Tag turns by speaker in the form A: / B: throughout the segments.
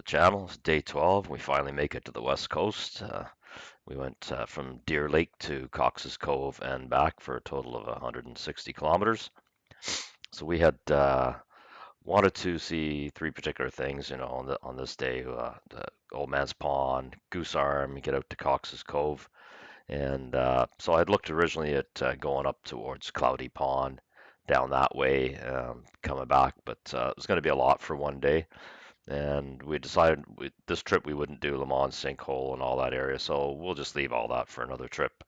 A: channel. It's day 12. We finally make it to the west coast. We went from Deer Lake to Cox's Cove and back for a total of 160 kilometers. So we had wanted to see three particular things, on this day: the Old Man's Pond, Goose Arm, get out to Cox's Cove, and so I'd looked originally at going up towards Cloudy Pond, down that way, coming back, but it was going to be a lot for one day. And we decided this trip we wouldn't do Le Mans Sinkhole and all that area, so we'll just leave all that for another trip.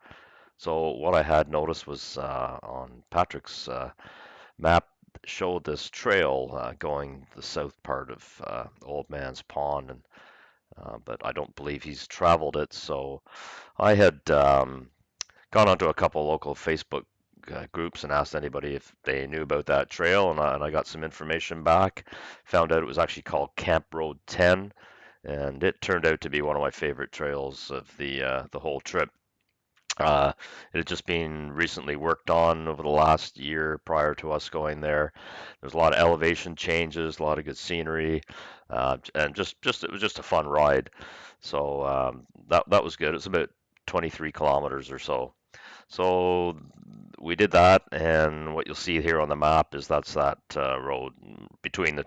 A: So what I had noticed was on Patrick's map showed this trail going the south part of Old Man's Pond, and but I don't believe he's traveled it. So I had gone onto a couple local Facebook groups and asked anybody if they knew about that trail, and I got some information back. Found out it was actually called Camp Road 10, and it turned out to be one of my favorite trails of the whole trip. It had just been recently worked on over the last year prior to us going there. There's a lot of elevation changes, a lot of good scenery, and just it was just a fun ride. So that was good. It's about 23 kilometers or so. So we did that, and what you'll see here on the map is that's that road between the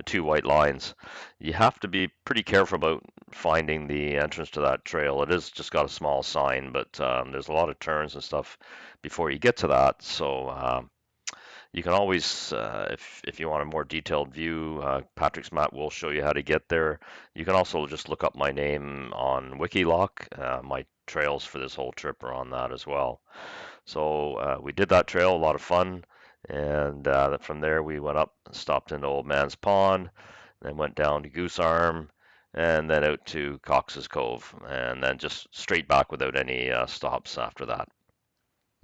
A: two white lines. You have to be pretty careful about finding the entrance to that trail. It is just got a small sign, but there's a lot of turns and stuff before you get to that. So you can always, if you want a more detailed view, Patrick's map will show you how to get there. You can also just look up my name on Wikiloc. My trails for this whole trip are on that as well. So we did that trail, a lot of fun, and from there we went up, stopped into Old Man's Pond, then went down to Goose Arm, and then out to Cox's Cove, and then just straight back without any stops after that.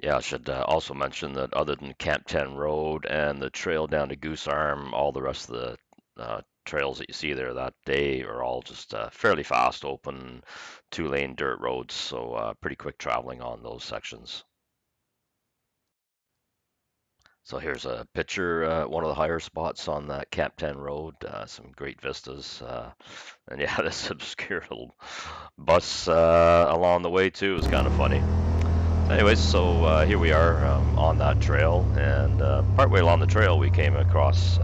A: Yeah, I should also mention that other than Camp 10 Road and the trail down to Goose Arm, all the rest of the trails that you see there that day are all just fairly fast, open, two-lane dirt roads, so pretty quick traveling on those sections. So here's a picture, one of the higher spots on that Camp 10 Road, some great vistas, and yeah, this obscure little bus along the way too is kind of funny. Anyways, so here we are on that trail, and partway along the trail we came across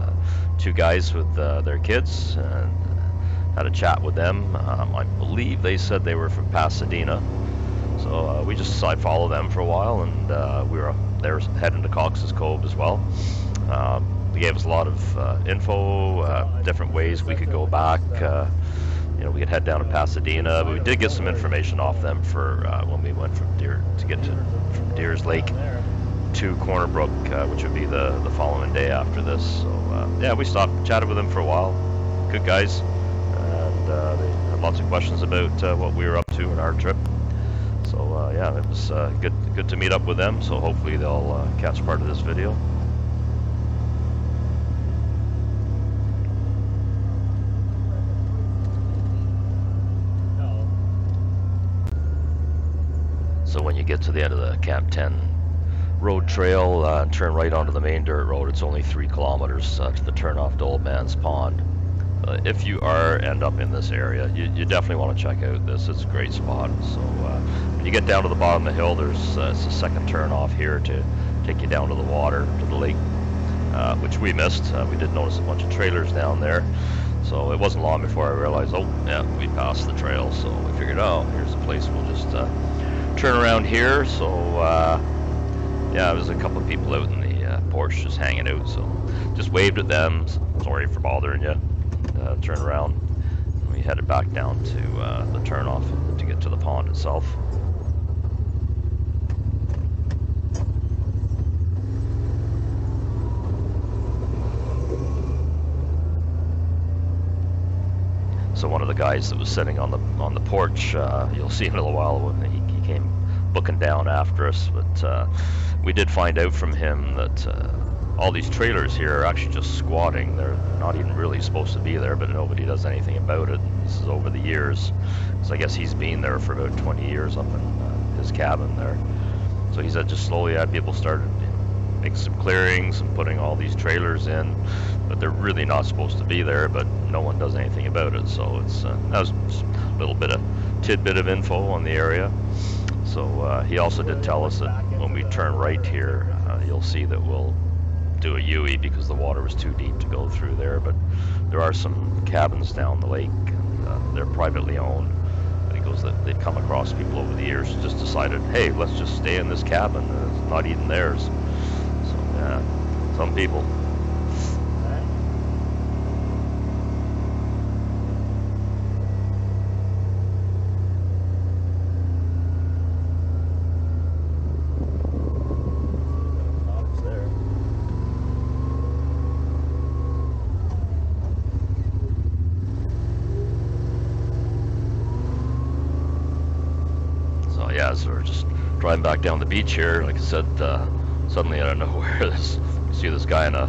A: two guys with their kids and had a chat with them. I believe they said they were from Pasadena, so we just decided to follow them for a while, and we were there heading to Cox's Cove as well. They gave us a lot of info, different ways we could go back. We could head down to Pasadena, but we did get some information off them for when we went from Deers Lake to Corner Brook, which would be the following day after this. So yeah, we stopped, chatted with them for a while. Good guys, and they had lots of questions about what we were up to in our trip. So yeah, it was good to meet up with them. So hopefully they'll catch part of this video. So when you get to the end of the Camp 10 road trail and turn right onto the main dirt road, it's only 3 kilometers to the turnoff to Old Man's Pond. If you end up in this area, you definitely want to check out this. It's a great spot. So when you get down to the bottom of the hill, there's it's a second turn off here to take you down to the water, to the lake, which we missed. We did notice a bunch of trailers down there. So it wasn't long before I realized, oh yeah, we passed the trail. So we figured, oh, here's a place we'll just turn around here. So yeah, there was a couple of people out in the porch just hanging out, so just waved at them. Sorry for bothering you. Turned around, and we headed back down to the turnoff to get to the pond itself. So one of the guys that was sitting on the porch, you'll see in a little while when he came booking down after us, but we did find out from him that all these trailers here are actually just squatting. They're not even really supposed to be there, but nobody does anything about it. This is over the years, so I guess he's been there for about 20 years up in his cabin there. So he said just slowly people started making some clearings and putting all these trailers in, but they're really not supposed to be there, but no one does anything about it. So it's that was just a little bit of tidbit of info on the area. So he also did tell us that when we turn right here, you'll see that we'll do a UE because the water was too deep to go through there. But there are some cabins down the lake, and they're privately owned. But he goes that they've come across people over the years who just decided, hey, let's just stay in this cabin. It's not even theirs. So yeah, some people. Yeah, so we're just driving back down the beach here. Like I said, suddenly out of nowhere, you see this guy in a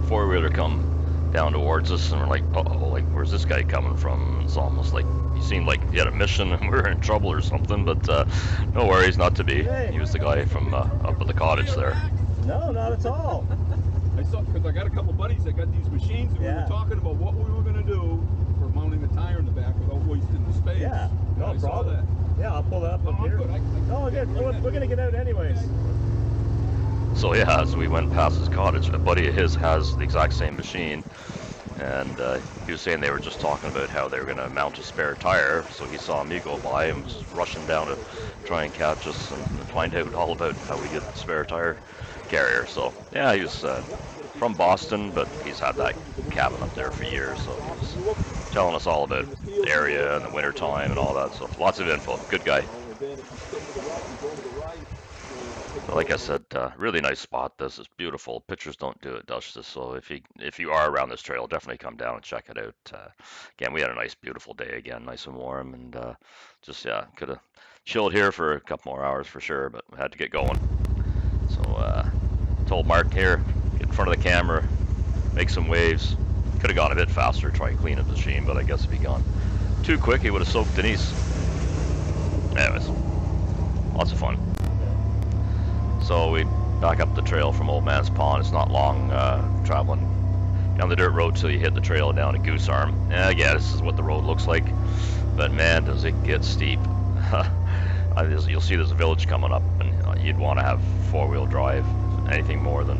A: four-wheeler come down towards us, and we're like, uh-oh, like, where's this guy coming from? It's almost like he seemed like he had a mission and we were in trouble or something, but no worries, not to be. He was the guy from up at the cottage there.
B: No, not at all.
C: I saw, because I got a couple buddies that got these machines, and we were talking about what we were going to do for mounting the tire in the back without wasting the space.
B: Yeah, no problem. Yeah, I'll pull that up here. Oh, good. We're going to get out anyways.
A: So yeah, as we went past his cottage, a buddy of his has the exact same machine, and he was saying they were just talking about how they were going to mount a spare tire, so he saw me go by and was rushing down to try and catch us and find out all about how we get the spare tire carrier. So yeah, he was from Boston, but he's had that cabin up there for years, so he was telling us all about the area and the winter time and all that. So lots of info. Good guy. But like I said, really nice spot. This is beautiful. Pictures don't do it justice. So if you are around this trail, definitely come down and check it out. Again, we had a nice, beautiful day again, nice and warm, and just could have chilled here for a couple more hours for sure, but we had to get going. So told Mark here, get in front of the camera, make some waves. Could have gone a bit faster, try and clean up the machine, but I guess if he'd gone too quick, he would have soaked Denise. Anyways, lots of fun. So we back up the trail from Old Man's Pond. It's not long traveling down the dirt road till you hit the trail down to Goose Arm. And yeah, this is what the road looks like, but man, does it get steep. You'll see there's a village coming up, and you'd want to have four-wheel drive. Anything more than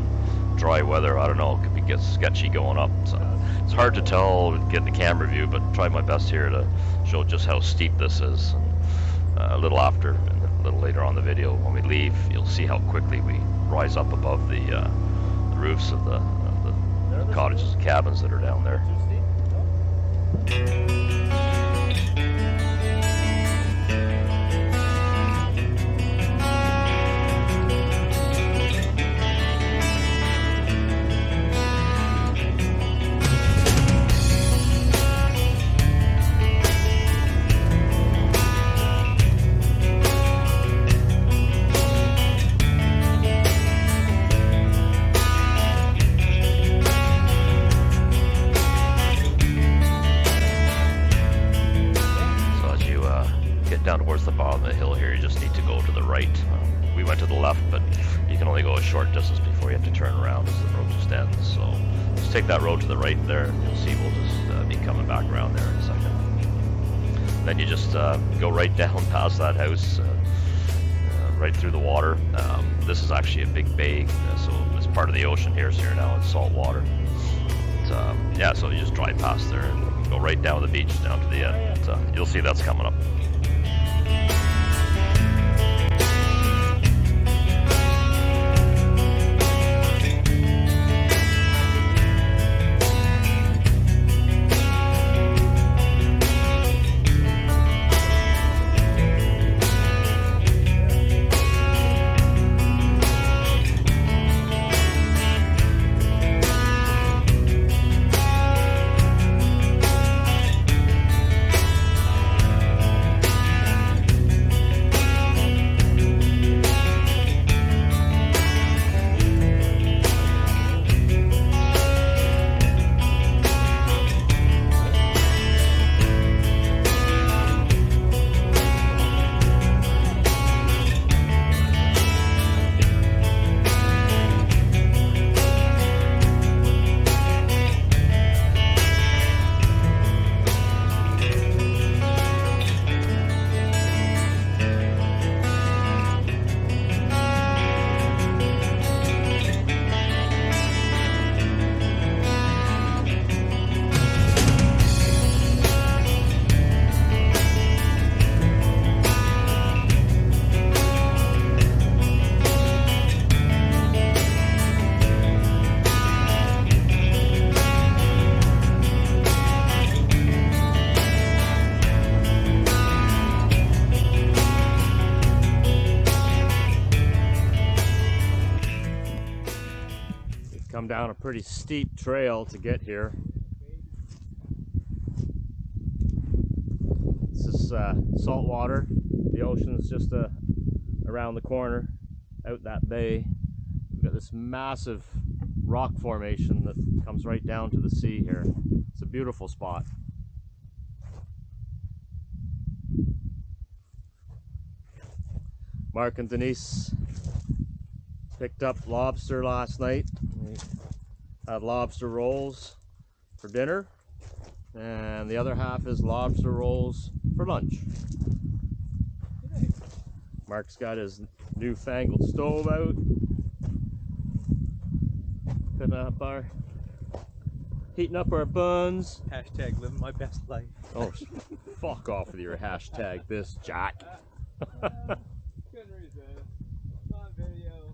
A: dry weather, I don't know, it could get sketchy going up. So it's hard to tell, get the camera view, but try my best here to show just how steep this is. And a little after, and a little later on the video, when we leave, you'll see how quickly we rise up above the roofs of the cottages and cabins that are down there. Down towards the bottom of the hill here, you just need to go to the right. We went to the left, but you can only go a short distance before you have to turn around as the road just ends. So just take that road to the right there, and you'll see we'll just be coming back around there in a second. Then you just go right down past that house, right through the water. This is actually a big bay, so it's part of the ocean here, so here now it's salt water. But, yeah, so you just drive past there and go right down the beach down to the end. You'll see that's coming up.
B: come down a pretty steep trail to get here. This is salt water. The ocean's just around the corner, out that bay. We've got this massive rock formation that comes right down to the sea here. It's a beautiful spot. Mark and Denise picked up lobster last night. We had lobster rolls for dinner, and the other half is lobster rolls for lunch. Mark's got his newfangled stove out, heating up our buns.
D: Hashtag living my best life.
B: Oh, fuck off with your hashtag this, Jack.
D: Couldn't resist. It's on video.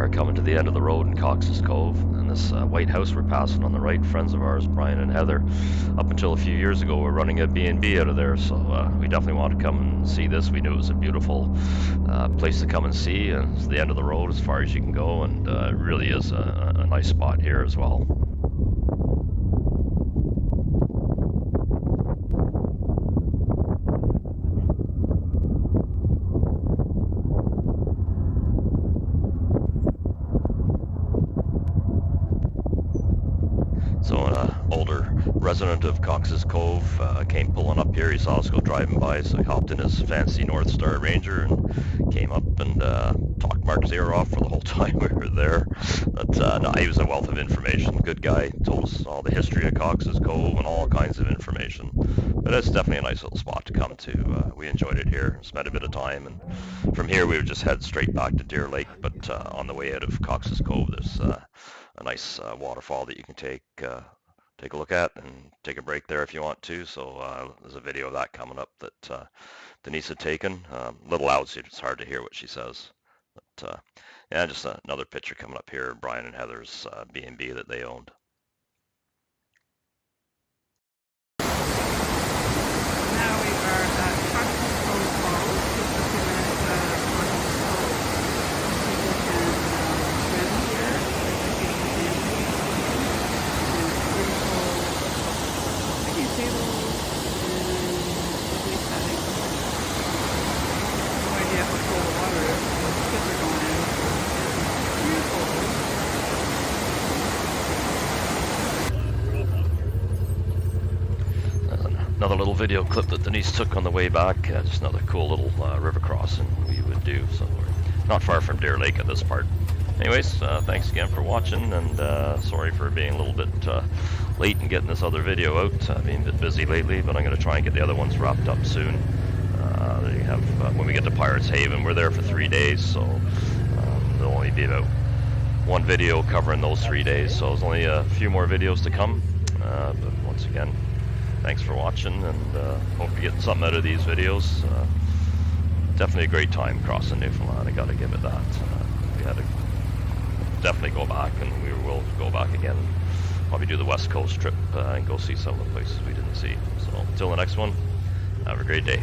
A: are coming to the end of the road in Cox's Cove, and this white house we're passing on the right, friends of ours, Brian and Heather, up until a few years ago were running a B&B out of there, so we definitely want to come and see this. We knew it was a beautiful place to come and see, and it's the end of the road as far as you can go, and it really is a nice spot here as well. So an older resident of Cox's Cove came pulling up here. He saw us go driving by, so he hopped in his fancy North Star Ranger and came up and talked Mark's ear off for the whole time we were there. But no, he was a wealth of information. Good guy. Told us all the history of Cox's Cove and all kinds of information. But it's definitely a nice little spot to come to. We enjoyed it here. Spent a bit of time, and from here we would just head straight back to Deer Lake. But on the way out of Cox's Cove, there's a nice waterfall that you can take a look at and take a break there if you want to. So there's a video of that coming up that Denise had taken. A little loud, so it's hard to hear what she says. But yeah, just another picture coming up here. Brian and Heather's B&B that they owned.
E: Now we are at Cox's Cove Falls, just a few minutes north of Cove. People can swim here, picnic tables, and lovely setting. No idea how cold the water is. Kids are going in. Beautiful.
A: Another little video clip that Denise took on the way back. Just another cool little river crossing we would do. So we're not far from Deer Lake at this part. Anyways, thanks again for watching, and sorry for being a little bit late in getting this other video out. I've been a bit busy lately, but I'm going to try and get the other ones wrapped up soon. They have when we get to Pirates Haven, we're there for 3 days, so there'll only be about one video covering those 3 days. So there's only a few more videos to come. But once again, thanks for watching, and hope you get something out of these videos. Definitely a great time crossing Newfoundland. I got to give it that. We had to definitely go back, and we will go back again. Probably do the West Coast trip and go see some of the places we didn't see. So until the next one, have a great day.